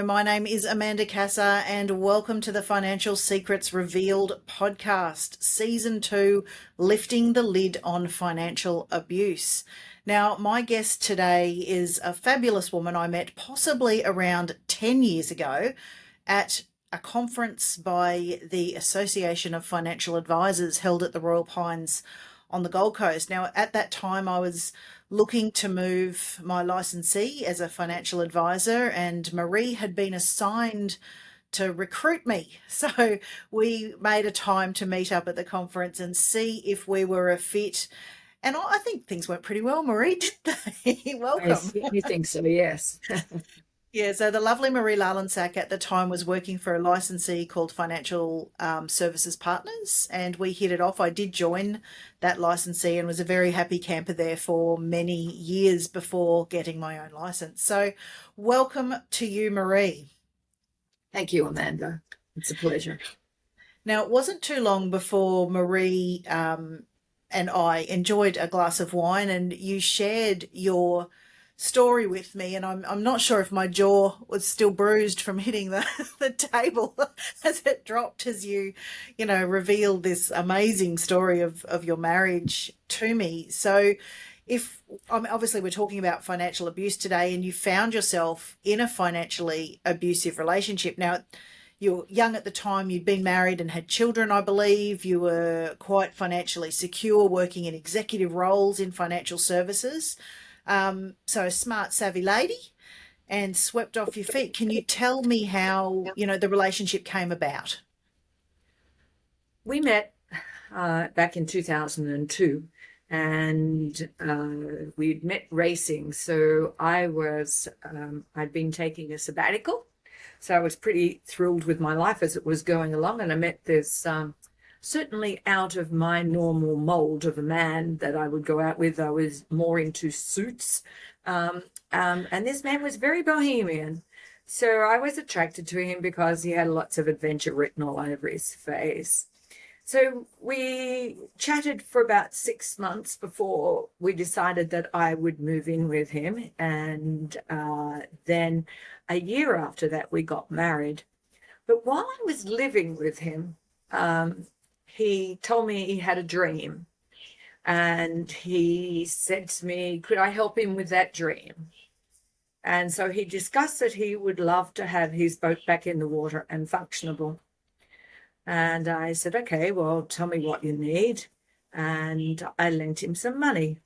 My name is Amanda Cassar, and welcome to the Financial Secrets Revealed podcast, Season 2, Lifting the Lid on Financial Abuse. Now, my guest today is a fabulous woman I met possibly around 10 years ago at a conference by the Association of Financial Advisors held at the Royal Pines on the Gold Coast. Now, at that time, I was looking to move my licensee as a financial advisor, and Maree had been assigned to recruit me. So we made a time to meet up at the conference and see if we were a fit. And I think things went pretty well, Maree, didn't they? Welcome. You think so, yes. Yeah, so the lovely Maree Lallensack at the time was working for a licensee called Financial Services Partners, and we hit it off. I did join that licensee and was a very happy camper there for many years before getting my own license. So welcome to you, Maree. Thank you, Amanda. It's a pleasure. Now, it wasn't too long before Maree and I enjoyed a glass of wine, and you shared your story with me, and I'm not sure if my jaw was still bruised from hitting the table as it dropped as you revealed this amazing story of your marriage to me. So obviously we're talking about financial abuse today, and you found yourself in a financially abusive relationship. Now, you were young at the time, you'd been married and had children, I believe. You were quite financially secure, working in executive roles in financial services. So a smart, savvy lady, and swept off your feet. Can you tell me how, the relationship came about? We met back in 2002, and we'd met racing. So I'd been taking a sabbatical. So I was pretty thrilled with my life as it was going along. And I met this certainly out of my normal mold of a man that I would go out with. I was more into suits. And this man was very bohemian. So I was attracted to him because he had lots of adventure written all over his face. So we chatted for about 6 months before we decided that I would move in with him. And then a year after that, we got married. But while I was living with him, he told me he had a dream, and he said to me, could I help him with that dream? And so he discussed that he would love to have his boat back in the water and functionable. And I said, okay, well, tell me what you need. And I lent him some money.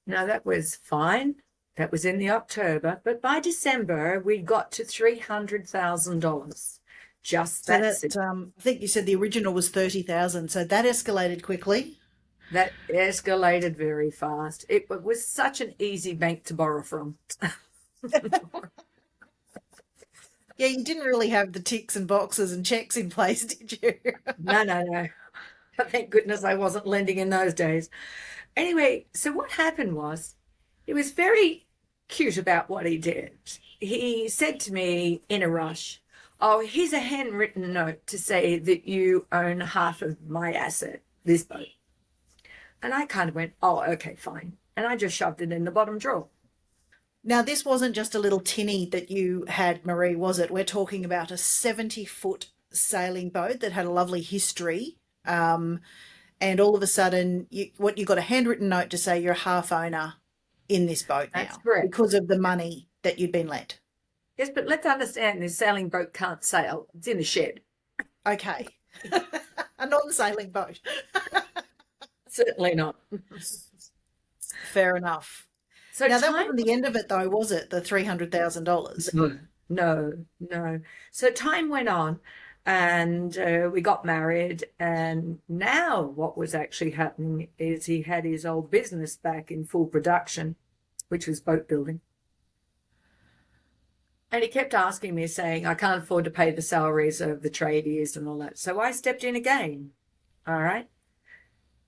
Now, that was fine. That was in the October. But by December, we got to $300,000. Just that. I think you said the original was 30,000. So that escalated quickly. That escalated very fast. It was such an easy bank to borrow from. Yeah, you didn't really have the ticks and boxes and checks in place, did you? No. Thank goodness I wasn't lending in those days. Anyway, so what happened was, he was very cute about what he did. He said to me in a rush, oh, here's a handwritten note to say that you own half of my asset, this boat. And I kind of went, oh, okay, fine. And I just shoved it in the bottom drawer. Now, this wasn't just a little tinny that you had, Maree, was it? We're talking about a 70-foot sailing boat that had a lovely history. And all of a sudden, you got a handwritten note to say you're a half owner in this boat now. That's correct. Because of the money that you'd been lent. Yes, but let's understand this sailing boat can't sail. It's in a shed. Okay. A non-sailing boat. Certainly not. Fair enough. So now, that wasn't the end of it, though, was it? The $300,000? No. So time went on, and we got married. And now what was actually happening is he had his old business back in full production, which was boat building. And he kept asking me, saying, I can't afford to pay the salaries of the tradies and all that. So I stepped in again. All right.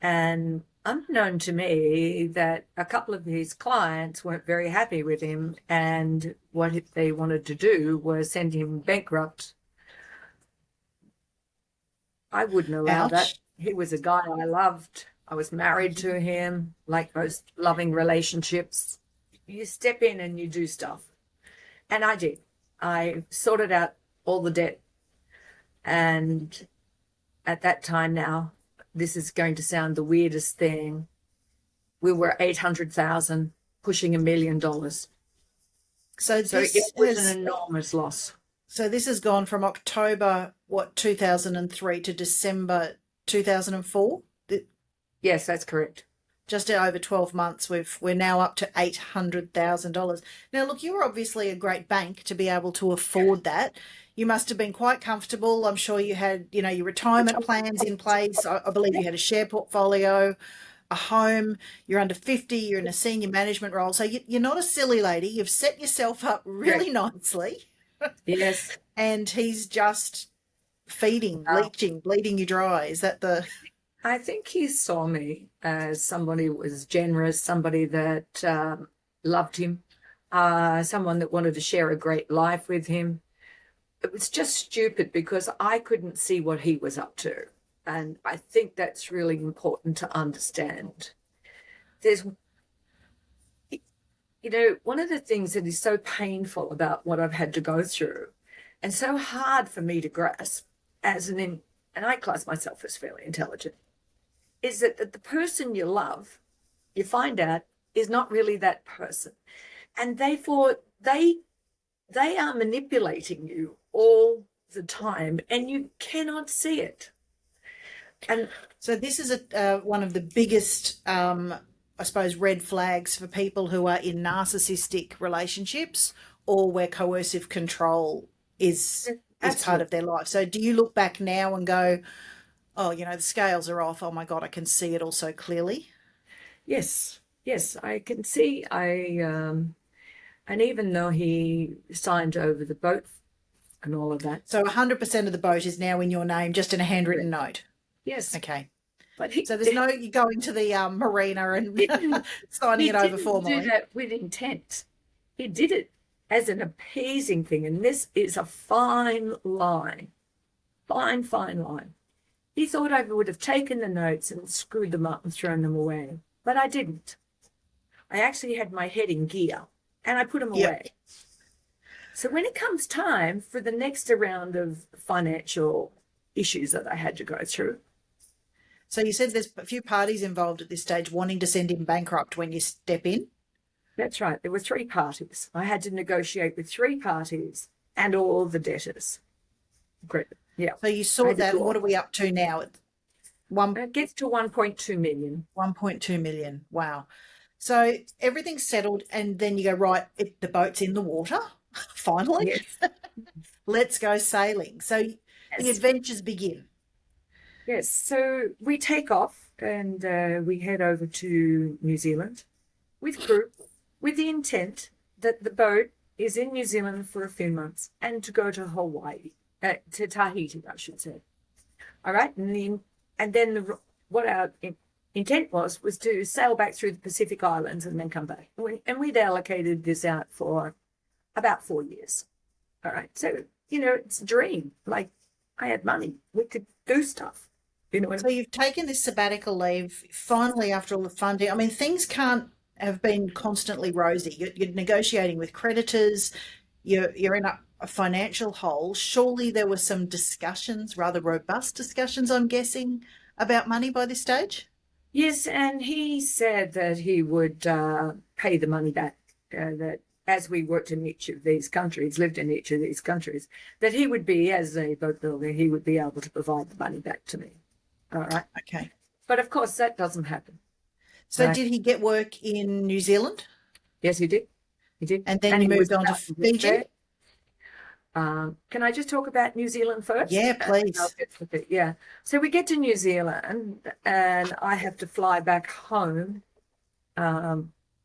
And unknown to me that a couple of his clients weren't very happy with him, and what they wanted to do was send him bankrupt. I wouldn't allow that. He was a guy I loved. I was married to him, like most loving relationships. You step in and you do stuff. And I did. I sorted out all the debt. And at that time now, this is going to sound the weirdest thing. We were 800,000, pushing $1 million. So So it this was has an enormous loss. so this has gone from October 2003 to December 2004. Yes, that's correct. Just over 12 months, we're now up to $800,000. Now, look, you were obviously a great bank to be able to afford that. You must have been quite comfortable. I'm sure you had, your retirement plans in place. I believe you had a share portfolio, a home. You're under 50. You're in a senior management role. So you're not a silly lady. You've set yourself up really nicely. Yes. And he's just feeding, Uh, leeching, bleeding you dry. Is that the... I think he saw me as somebody who was generous, somebody that loved him, someone that wanted to share a great life with him. It was just stupid because I couldn't see what he was up to. And I think that's really important to understand. There's, one of the things that is so painful about what I've had to go through and so hard for me to grasp and I class myself as fairly intelligent, is that the person you love, you find out, is not really that person. And therefore, they are manipulating you all the time, and you cannot see it. And so this is one of the biggest, I suppose, red flags for people who are in narcissistic relationships or where coercive control is part of their life. So do you look back now and go, oh, the scales are off. Oh my God, I can see it all so clearly. yes, I can see. And even though he signed over the boat and all of that. So 100% of the boat is now in your name, just in a handwritten note. Yes. Okay. But so there's no you going to the marina and signing it over formally. He didn't do that with intent. He did it as an appeasing thing. And this is a fine line. Fine line. He thought I would have taken the notes and screwed them up and thrown them away. But I didn't. I actually had my head in gear and I put them away. So when it comes time for the next round of financial issues that I had to go through. So you said there's a few parties involved at this stage wanting to send him bankrupt when you step in? That's right. There were 3 parties. I had to negotiate with 3 parties and all the debtors. Great. Yeah. So you saw that. What are we up to now? It gets to 1.2 million. 1.2 million. Wow. So everything's settled, and then you go, right, the boat's in the water, finally. Yes. Let's go sailing. So the adventures begin. Yes. So we take off and we head over to New Zealand with crew, with the intent that the boat is in New Zealand for a few months and to go to Hawaii. To Tahiti, I should say. All right, and then what our intent was to sail back through the Pacific Islands and then come back. And we'd allocated this out for about 4 years. All right, so it's a dream. Like I had money, we could do stuff. So you've taken this sabbatical leave finally after all the funding. I mean, things can't have been constantly rosy. You're negotiating with creditors. You're in a financial hole. Surely there were some discussions, rather robust discussions, I'm guessing, about money by this stage? Yes, and he said that he would pay the money back, that as we worked in each of these countries, lived in each of these countries, that he would be, as a boat builder, he would be able to provide the money back to me. All right. Okay. But of course, that doesn't happen. So right. Did he get work in New Zealand? Yes, he did. He did. And then he moved on to Fiji? Can I just talk about New Zealand first? Yeah, please. Yeah. So we get to New Zealand and I have to fly back home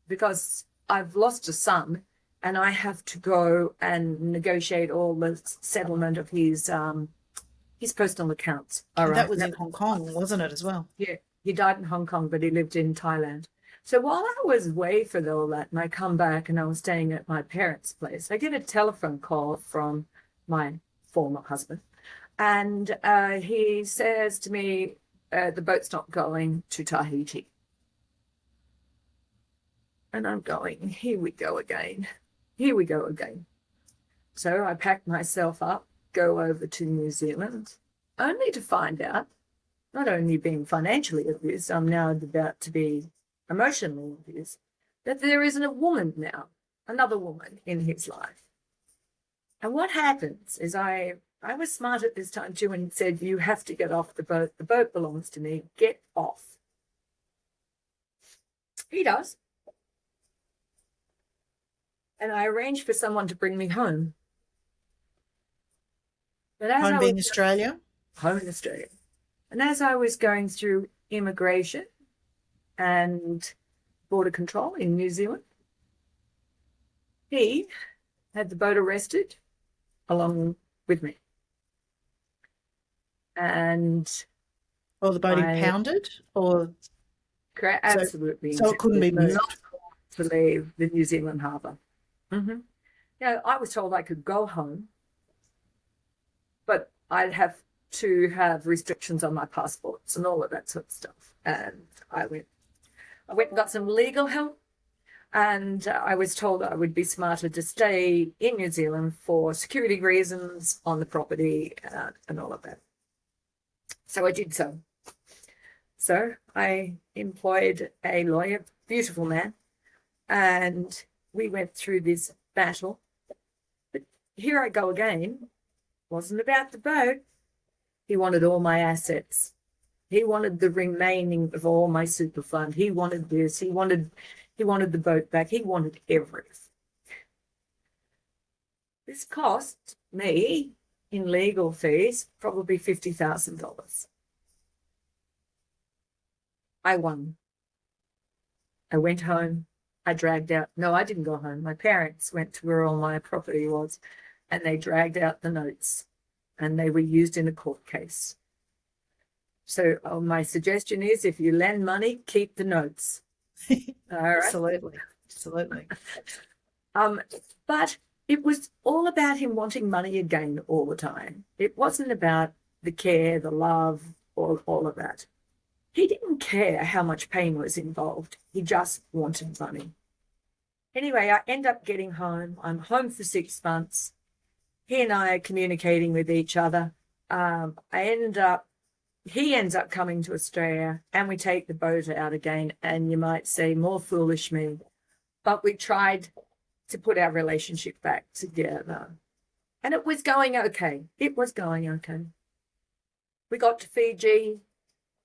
because I've lost a son and I have to go and negotiate all the settlement of his personal accounts. All right. That was in Hong Kong, wasn't it, as well? Yeah. He died in Hong Kong, but he lived in Thailand. So while I was away for all that and I come back and I was staying at my parents' place, I get a telephone call from my former husband. And he says to me, the boat's not going to Tahiti. And I'm going, here we go again. Here we go again. So I packed myself up, go over to New Zealand, only to find out, not only being financially abused, I'm now about to be emotionally abused, that there isn't a woman now, another woman in his life. And what happens is I was smart at this time too and said, you have to get off the boat. The boat belongs to me. Get off. He does. And I arranged for someone to bring me home. But as Home I being was Australia? home in Australia, and as I was going through immigration and border control in New Zealand, he had the boat arrested along with me. And Or the boat I impounded? Or absolutely so it couldn't be moved? not to leave the New Zealand harbour. Mm-hmm. Yeah, I was told I could go home, but I'd have to have restrictions on my passports and all of that sort of stuff. And I went and got some legal help, and I was told I would be smarter to stay in New Zealand for security reasons on the property and all of that. So I did so. So I employed a lawyer, beautiful man, and we went through this battle. But here I go again. Wasn't about the boat. He wanted all my assets. He wanted the remaining of all my super fund. He wanted this. He wanted the boat back. He wanted everything. This cost me, in legal fees, probably $50,000. I won. I went home. I dragged out. No, I didn't go home. My parents went to where all my property was, and they dragged out the notes, and they were used in a court case. So my suggestion is, if you lend money, keep the notes. All right? Absolutely. Absolutely. But it was all about him wanting money again all the time. It wasn't about the care, the love, or all of that. He didn't care how much pain was involved. He just wanted money. Anyway, I end up getting home. I'm home for 6 months. He and I are communicating with each other. He ends up coming to Australia, and we take the boat out again. And you might say, more foolish me. But we tried to put our relationship back together. And it was going okay. It was going okay. We got to Fiji.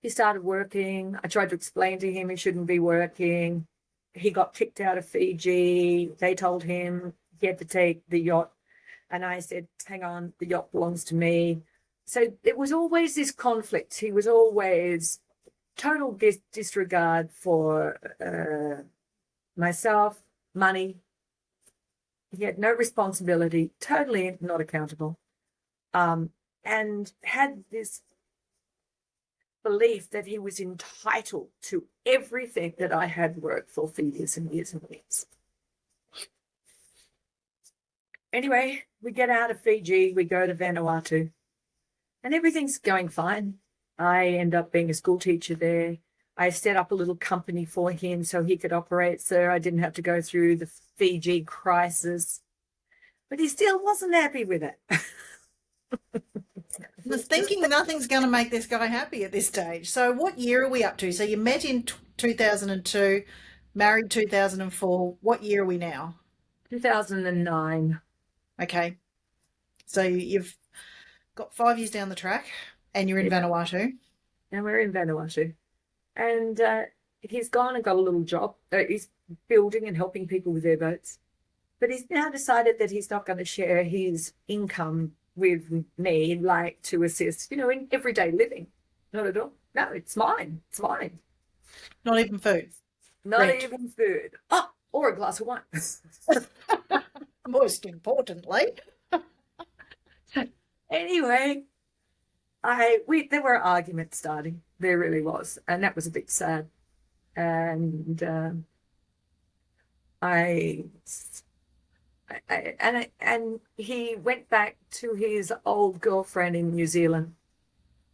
He started working. I tried to explain to him he shouldn't be working. He got kicked out of Fiji. They told him he had to take the yacht. And I said, hang on, the yacht belongs to me. So it was always this conflict. He was always total disregard for myself, money. He had no responsibility, totally not accountable, and had this belief that he was entitled to everything that I had worked for years and years and years. Anyway, we get out of Fiji, we go to Vanuatu, and everything's going fine. I end up being a school teacher there. I set up a little company for him so he could operate, so I didn't have to go through the Fiji crisis. But he still wasn't happy with it. I was thinking nothing's going to make this guy happy at this stage. So what year are we up to? So you met in 2002, married 2004. What year are we now? 2009. Okay. So you've got 5 years down the track, and you're in Vanuatu. And we're in Vanuatu. And he's gone and got a little job. He's building and helping people with their boats. But he's now decided that he's not going to share his income with me, like to assist, in everyday living. Not at all. No, it's mine. It's mine. Not even food. Not Rent. even food. Oh, or a glass of wine. Most importantly. Anyway, there were arguments starting. There really was, and that was a bit sad. And and he went back to his old girlfriend in New Zealand.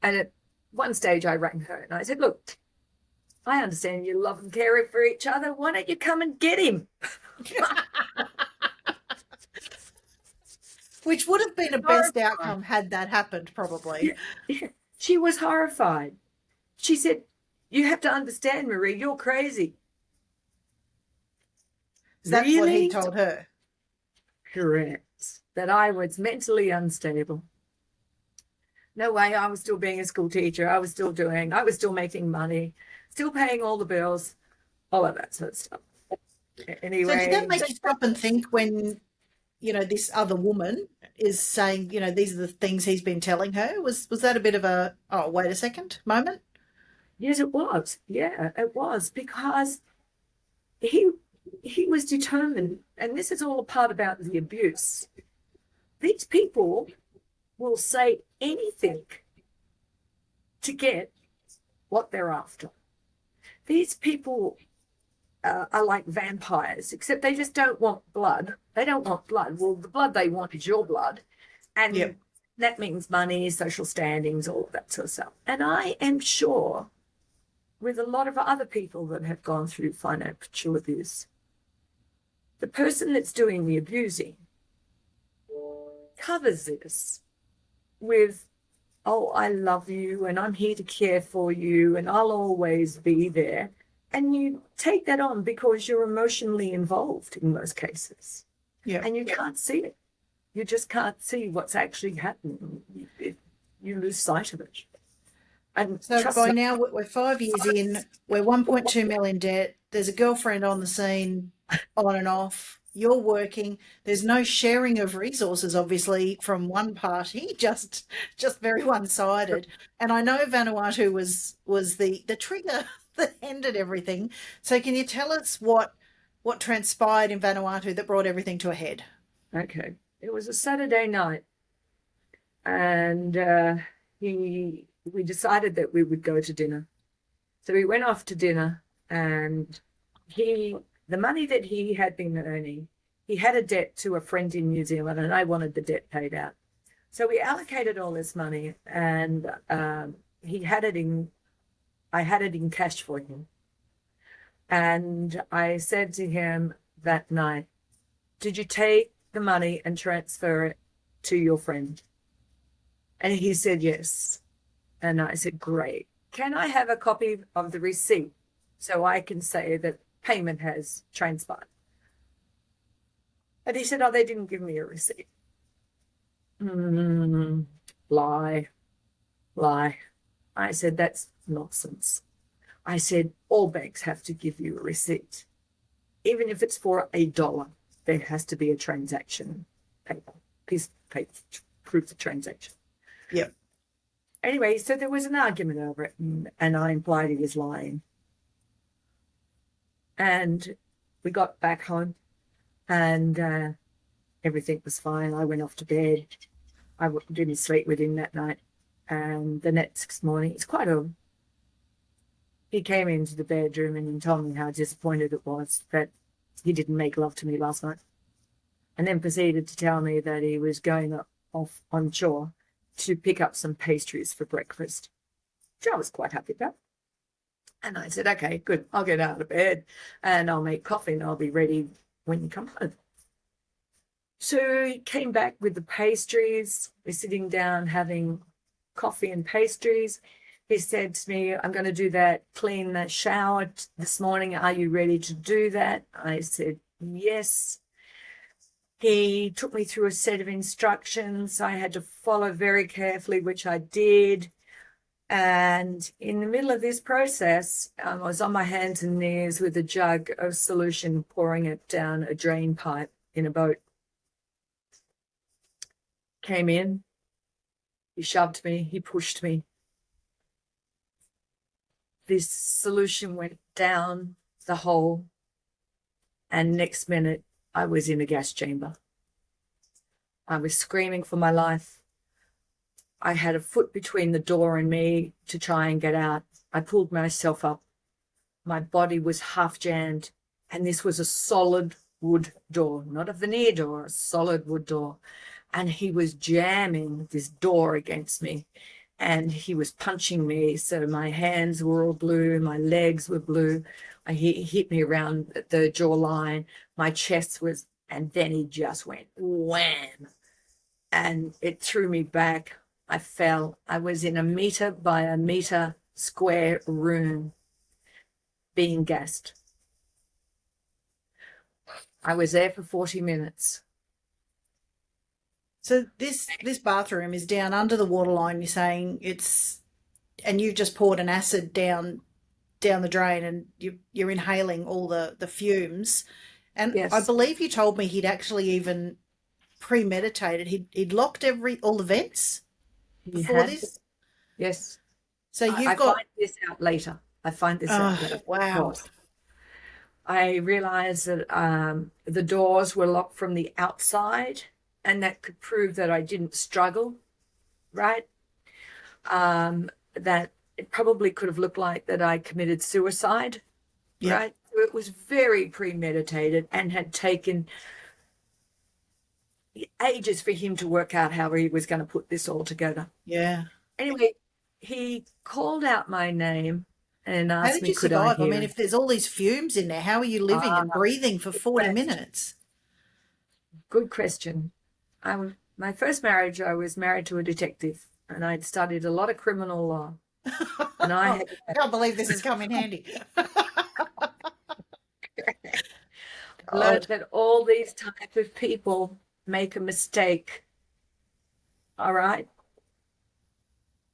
And at one stage, I rang her and I said, "Look, I understand you love and care for each other. Why don't you come and get him?" Which would have been a best Horrified. outcome had that happened, Yeah, probably. yeah. She was horrified. She said, "You have to understand, Maree, you're crazy." So that's what he Really? told her. Correct. That I was mentally unstable. No way, I was still being a school teacher. I was still making money, still paying all the bills, all of that sort of stuff. So did that Anyway, make you stop and think when, this other woman is saying, these are the things he's been telling her? Was that a bit of a, oh, wait a second moment? yes, it was. Yeah, it was because he he was determined, and this is all a part about the abuse. These people will say anything to get what they're after. These people are like vampires, except they just don't want blood. They don't want blood. Well, the blood they want is your blood. And Yep. that means money, social standings, all of that sort of stuff. And I am sure with a lot of other people that have gone through financial abuse, the person that's doing the abusing covers this with, "Oh, I love you and I'm here to care for you and I'll always be there." And you take that on because you're emotionally involved in most cases. Yep. And you can't see it. You just can't see what's actually happening. You lose sight of it. And So trust by me, now we're 5 years in, we're 1.2 million debt. There's a girlfriend on the scene, on and off. You're working. There's no sharing of resources, obviously, from one party, just very one-sided. And I know Vanuatu was the trigger that ended everything. So can you tell us what transpired in Vanuatu that brought everything to a head? okay. It was a Saturday night, and we decided that we would go to dinner. So we went off to dinner, and the money that he had been earning, he had a debt to a friend in New Zealand, and I wanted the debt paid out. So we allocated all this money, and he had it in, I had it in cash for him. And I said to him that night, "Did you take the money and transfer it to your friend?" And he said yes. And I said, "Great. Can I have a copy of the receipt so I can say that payment has transpired?" And he said, "Oh, they didn't give me a receipt." Lie, lie. I said, "That's nonsense." I said, "All banks have to give you a receipt. Even if it's for $1, there has to be a transaction paper, piece of paper, proof of transaction." Yep. Anyway, so there was an argument over it, and I implied he was lying. And we got back home, and everything was fine. I went off to bed. I didn't sleep with him that night. And the next morning, it's quite early, he came into the bedroom and told me how disappointed it was that he didn't make love to me last night. And then proceeded to tell me that he was going off on shore to pick up some pastries for breakfast, which I was quite happy about. And I said, "Okay, good. I'll get out of bed and I'll make coffee and I'll be ready when you come home." So he came back with the pastries. We're sitting down having coffee and pastries. He said to me, "I'm going to do that, clean that shower this morning. Are you ready to do that?" I said, "Yes." He took me through a set of instructions I had to follow very carefully, which I did. And in the middle of this process, I was on my hands and knees with a jug of solution, pouring it down a drain pipe in a boat. Came in, he shoved me, he pushed me. This solution went down the hole, and next minute I was in a gas chamber. I was screaming for my life. I had a foot between the door and me to try and get out. I pulled myself up. My body was half jammed, and this was a solid wood door, not a veneer door, a solid wood door. And he was jamming this door against me, and he was punching me. So my hands were all blue, my legs were blue. He hit me around the jawline. My chest was, and then he just went wham. and it threw me back. I fell. I was in a meter by a meter square room being gassed. I was there for 40 minutes. So this bathroom is down under the waterline. You're saying it's, and you've just poured an acid down the drain, and you're inhaling all the fumes. And I Yes, believe you told me he'd actually even premeditated. He'd locked all the vents he before had. this. Yes. So I you've got, find this out later. I find this out later. oh wow. Because I realized that the doors were locked from the outside, and that could prove that I didn't struggle, right? That it probably could have looked like that I committed suicide, Yep. right? So it was very premeditated and had taken ages for him to work out how he was going to put this all together. Yeah. Anyway, he called out my name and How asked did me, you could I survive? I hear mean, him? if there's all these fumes in there, how are you living and breathing for 40 minutes? Good question. My first marriage, I was married to a detective, and I'd studied a lot of criminal law. And I I can't believe this has come in handy. learned that all these type of people make a mistake. All right.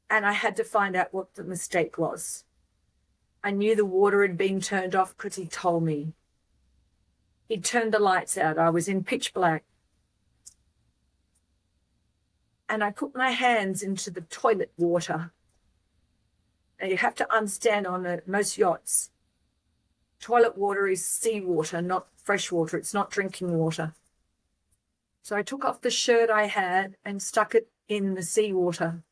And I had to find out what the mistake was. I knew the water had been turned off because he told me. He'd turned the lights out. I was in pitch black. And I put my hands into the toilet water. Now you have to understand, on most yachts, toilet water is seawater, not fresh water. It's not drinking water. So I took off the shirt I had and stuck it in the seawater,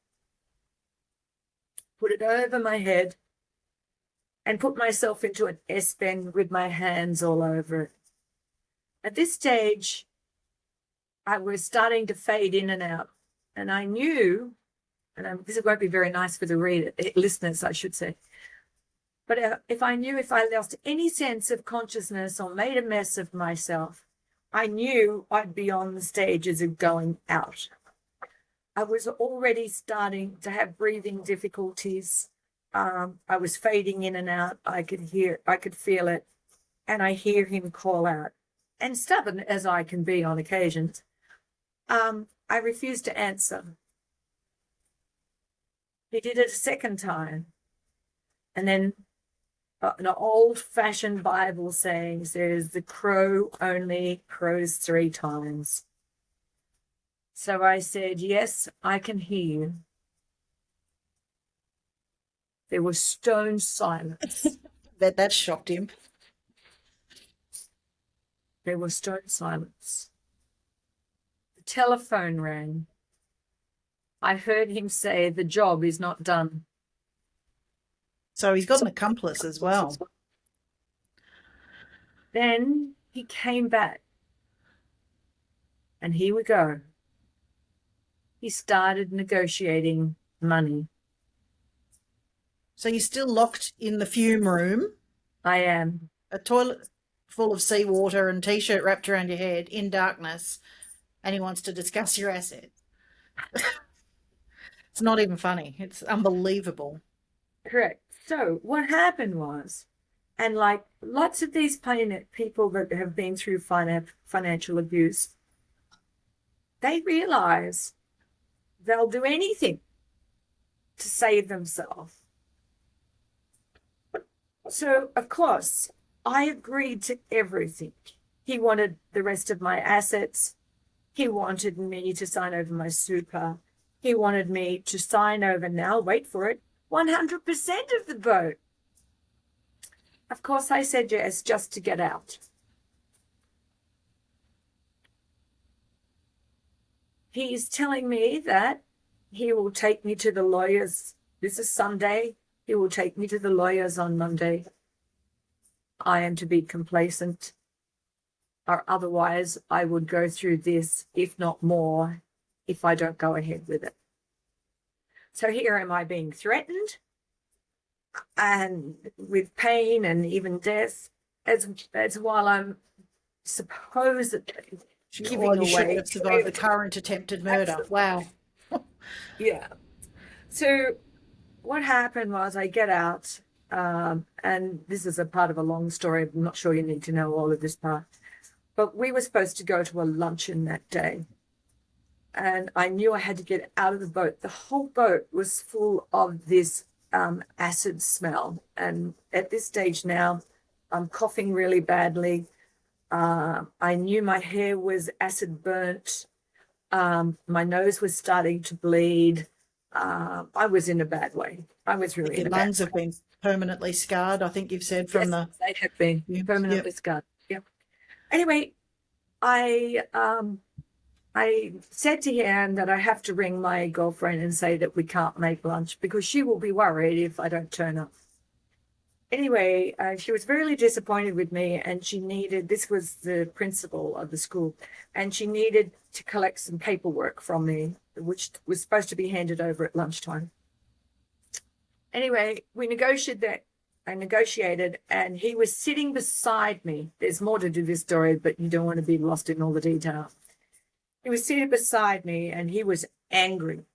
put it over my head, and put myself into an S-bend with my hands all over it. At this stage, I was starting to fade in and out. And I knew, and this won't be very nice for the listeners, I should say, but if I lost any sense of consciousness or made a mess of myself, I knew I'd be on the stages of going out. I was already starting to have breathing difficulties. I was fading in and out. I could feel it. And I hear him call out. And stubborn as I can be on occasions, I refused to answer. He did it a second time. And then an old-fashioned Bible saying says, the crow only crows 3 times. So I said, yes, I can hear you. There was stone silence. That shocked him. There was stone silence. The telephone rang. I heard him say, the job is not done. So he's got an accomplice as well. Then he came back. And here we go. He started negotiating money. So you're still locked in the fume room, I am. a toilet full of seawater and T-shirt wrapped around your head in darkness, and he wants to discuss your assets. It's not even funny. It's unbelievable. Correct. So what happened was, and like lots of these people that have been through financial abuse, they realize they'll do anything to save themselves. So, of course, I agreed to everything. He wanted the rest of my assets. He wanted me to sign over my super. He wanted me to sign over, now wait for it, 100% of the boat. Of course, I said yes, just to get out. He's telling me that he will take me to the lawyers. This is Sunday. He will take me to the lawyers on Monday. I am to be complacent, or otherwise I would go through this, if not more, if I don't go ahead with it. So here am I being threatened, and with pain and even death, as while I'm supposedly Or giving you shouldn't away have survived the trailers. current attempted murder. Absolutely. Wow. Yeah. So what happened was I get out, and this is a part of a long story. I'm not sure you need to know all of this part, but we were supposed to go to a luncheon that day. And I knew I had to get out of the boat. The whole boat was full of this acid smell. And at this stage now, I'm coughing really badly. I knew my hair was acid burnt. My nose was starting to bleed. I was in a bad way. I was really Your in a bad lungs way. have been permanently scarred, I think you've said, from Yes, the they have been fumes. Yep. permanently scarred. Yeah. Anyway, I I said to him that I have to ring my girlfriend and say that we can't make lunch because she will be worried if I don't turn up. Anyway, she was really disappointed with me, and she needed, this was the principal of the school, and she needed to collect some paperwork from me, which was supposed to be handed over at lunchtime. Anyway, we negotiated that. I negotiated, and he was sitting beside me. There's more to this story, but you don't want to be lost in all the detail. He was sitting beside me, and he was angry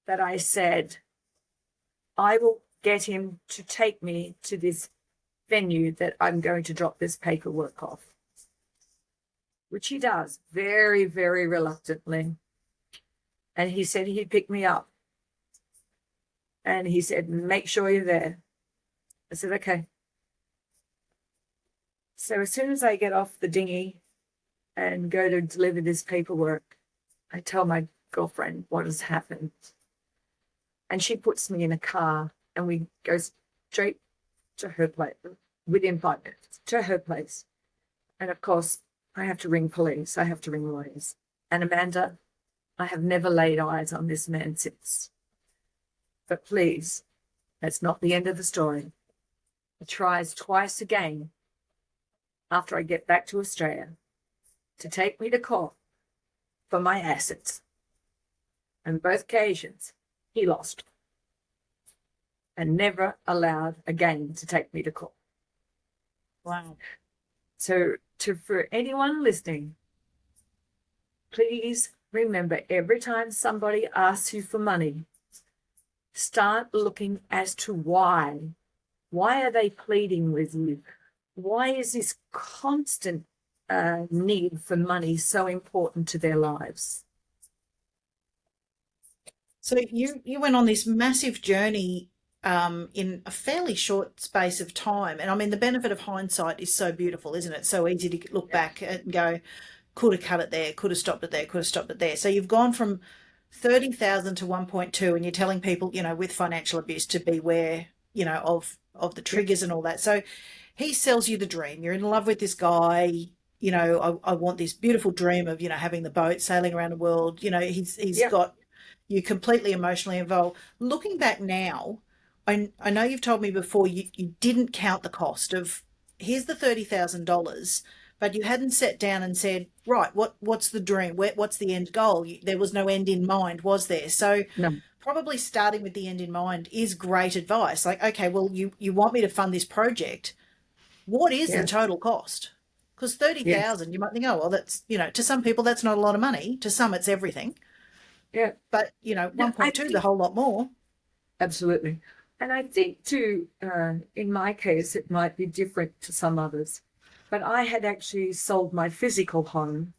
that I said, I will get him to take me to this venue that I'm going to drop this paperwork off, which he does very, very reluctantly. And he said he'd pick me up. And he said, make sure you're there. I said, okay. So as soon as I get off the dinghy and go to deliver this paperwork, I tell my girlfriend what has happened. And she puts me in a car, and we go straight to her place, within 5 minutes, to her place. And of course, I have to ring police. I have to ring lawyers. And Amanda, I have never laid eyes on this man since. But please, that's not the end of the story. He tries twice again after I get back to Australia to take me to court for my assets. And both occasions, he lost and never allowed again to take me to court. Wow. So for anyone listening, please remember, every time somebody asks you for money, start looking as to why. Why are they pleading with you? Why is this constant need for money so important to their lives? So you went on this massive journey in a fairly short space of time. And I mean, the benefit of hindsight is so beautiful, isn't it? So easy to look back and go, could have cut it there, could have stopped it there, could have stopped it there. So you've gone from 30,000 to 1.2, and you're telling people, with financial abuse to beware, of the triggers and all that. So he sells you the dream. You're in love with this guy. I want this beautiful dream of, having the boat sailing around the world. He's got you completely emotionally involved. Looking back now, I know you've told me before you didn't count the cost of, here's the $30,000, but you hadn't sat down and said, right, what's the dream? What's the end goal? There was no end in mind, was there? So No. probably starting with the end in mind is great advice. Like, okay, well, you want me to fund this project. What is the total cost? Because 30,000, you might think, oh, well, that's, to some people, that's not a lot of money. To some, it's everything. Yeah. But, 1.2 is a whole lot more. Absolutely. And I think too, in my case, it might be different to some others, but I had actually sold my physical home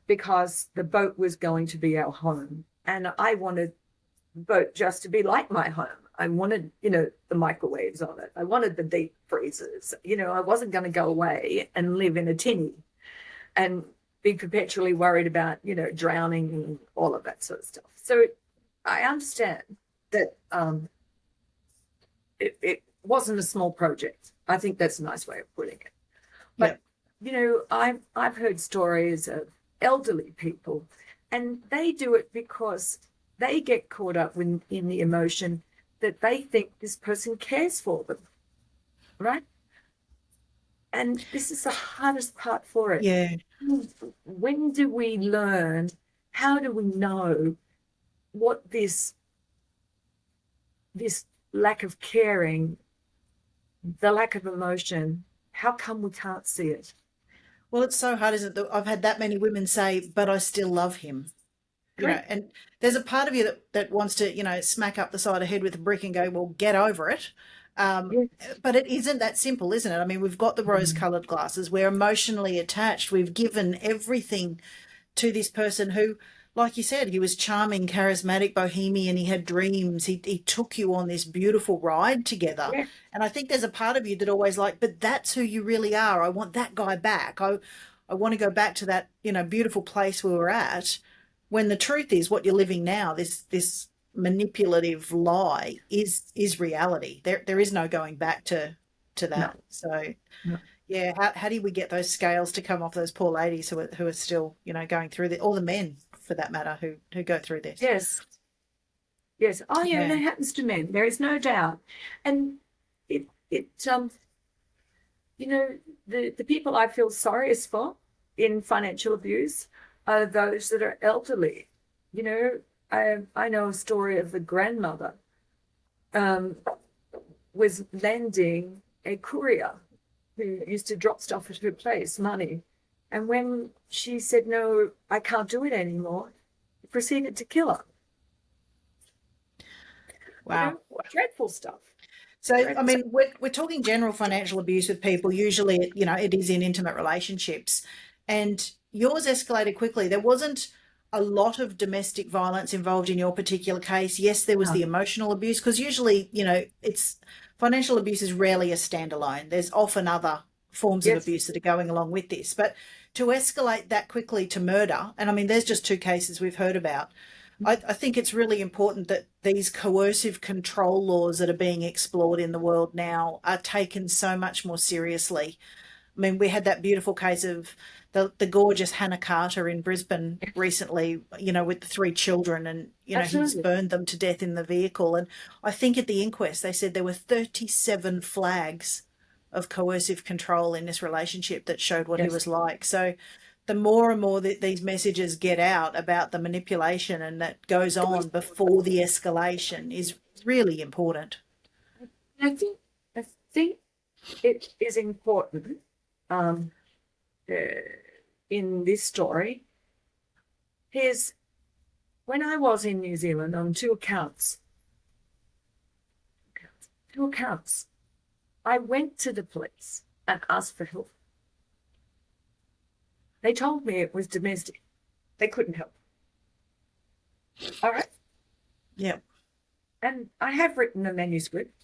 because the boat was going to be our home. And I wanted the boat just to be like my home. I wanted, the microwaves on it. I wanted the deep freezers. I wasn't going to go away and live in a tinny and be perpetually worried about, drowning and all of that sort of stuff. So I understand that it wasn't a small project. I think that's a nice way of putting it. But, I've heard stories of elderly people, and they do it because they get caught up in the emotion that they think this person cares for them, right? And this is the hardest part for it. Yeah. When do we learn? How do we know what this lack of caring, the lack of emotion, how come we can't see it? Well, it's so hard, isn't it? I've had that many women say, but I still love him. Correct. And there's a part of you that wants to, smack up the side of the head with a brick and go, well, get over it. Um, Yes. but it isn't that simple, isn't it? I mean, we've got the rose Mm. colored glasses. We're emotionally attached. We've given everything to this person who, like you said, he was charming, charismatic, bohemian. He had dreams. He took you on this beautiful ride together. Yeah. And I think there's a part of you that always like, but that's who you really are. I want that guy back. I want to go back to that, beautiful place we were at. When the truth is, what you're living now, this manipulative lie is reality. There is no going back to No. that. So No. yeah, how do we get those scales to come off those poor ladies who are still, going through the, all the men for that matter who go through this? Yes. Yes. Oh, yeah. And Yeah. it happens to men. There is no doubt. And it the people I feel sorriest for in financial abuse are those that are elderly. You know, I know a story of the grandmother was lending a courier who used to drop stuff at her place money. And when she said, no, I can't do it anymore, he proceeded to kill her. Wow. Dreadful stuff. So, I Dreadful stuff. mean, we're talking general financial abuse with people. Usually, it is in intimate relationships. And yours escalated quickly. There wasn't a lot of domestic violence involved in your particular case. Yes, there was No. the emotional abuse, because usually, it's financial abuse is rarely a standalone. There's often other forms of Yes. abuse that are going along with this. But to escalate that quickly to murder, and I mean, there's just two cases we've heard about. I think it's really important that these coercive control laws that are being explored in the world now are taken so much more seriously. I mean, we had that beautiful case of the gorgeous Hannah Carter in Brisbane recently, with the three children, and, he's Absolutely. burned them to death in the vehicle. And I think at the inquest, they said there were 37 flags of coercive control in this relationship that showed what he Yes. was like. So the more and more that these messages get out about the manipulation and that goes on before the escalation is really important. I think I think it is important um, uh, in this story. Here's when I was in New Zealand on two accounts, I went to the police and asked for help. They told me it was domestic. They couldn't help. All right. Yeah. And I have written a manuscript,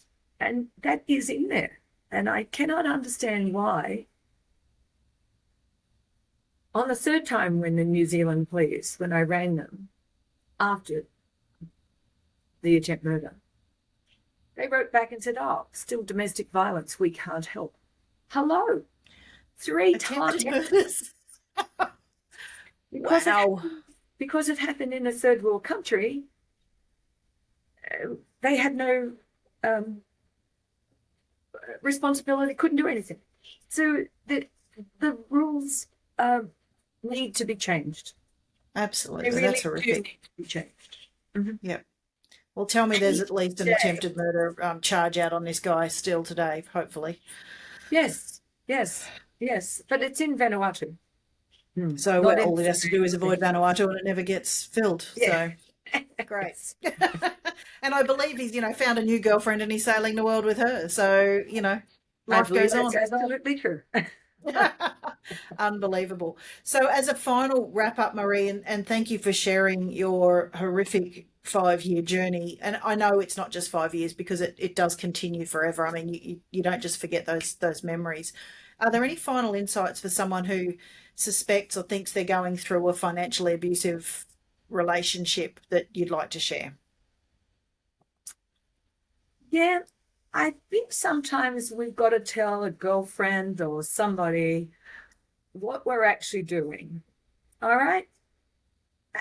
and that is in there. And I cannot understand why. On the third time, when the New Zealand police, when I rang them after the attempt murder, they wrote back and said, oh, still domestic violence, we can't help. Hello. Three Attempted times. murders. Because Wow. because it happened in a third world country, they had no responsibility, couldn't do anything. So the rules need to be changed. They Absolutely. really That's do horrific. need to be changed. Mm-hmm. Yeah. Well, tell me there's at least an Yeah. attempted murder charge out on this guy still today, hopefully. Yes, yes, yes. But it's in Vanuatu. So Not all in it has to do is avoid Vanuatu and it never gets filled. Yeah. So great. And I believe he's, found a new girlfriend and he's sailing the world with her. So, I life believe goes that's on. absolutely true. Unbelievable. So, as a final wrap up, Maree, and thank you for sharing your horrific 5 year journey. And I know it's not just 5 years because it does continue forever. I mean, you don't just forget those memories. Are there any final insights for someone who suspects or thinks they're going through a financially abusive relationship that you'd like to share? Yeah, I think sometimes we've got to tell a girlfriend or somebody what we're actually doing. All right.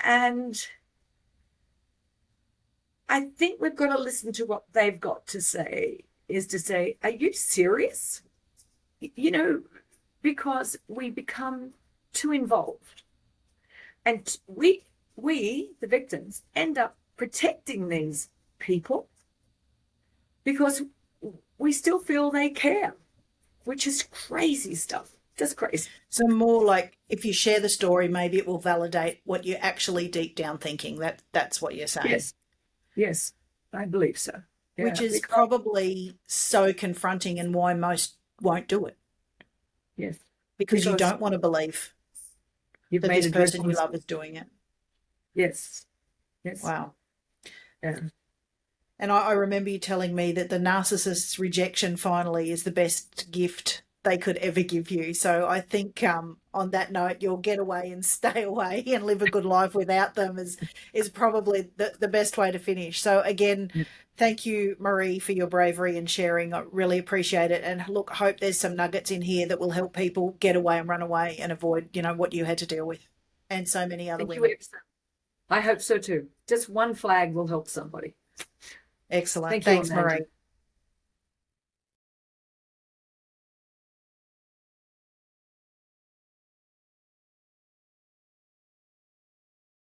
And I think we've got to listen to what they've got to say, is to say, are you serious? Because we become too involved. And we, the victims, end up protecting these people because we still feel they care, which is crazy stuff. Just crazy. So more like if you share the story, maybe it will validate what you're actually deep down thinking. That's what you're saying. Yes, yes, I believe so. Which Yeah, is because probably so confronting and why most won't do it yes, because you because don't want to believe you've that made this a person you dreadful love mistake. is doing it. Yes, yes, Wow. yeah. And I remember you telling me that the narcissist's rejection finally is the best gift they could ever give you. So I think on that note, your get away and stay away and live a good life without them is probably the best way to finish. So again, thank you, Maree, for your bravery and sharing. I really appreciate it. And look, I hope there's some nuggets in here that will help people get away and run away and avoid, what you had to deal with and so many other Thank you, women. Epson. I hope so too. Just one flag will help somebody. Excellent. Thank you, Thanks, Amanda. Maree.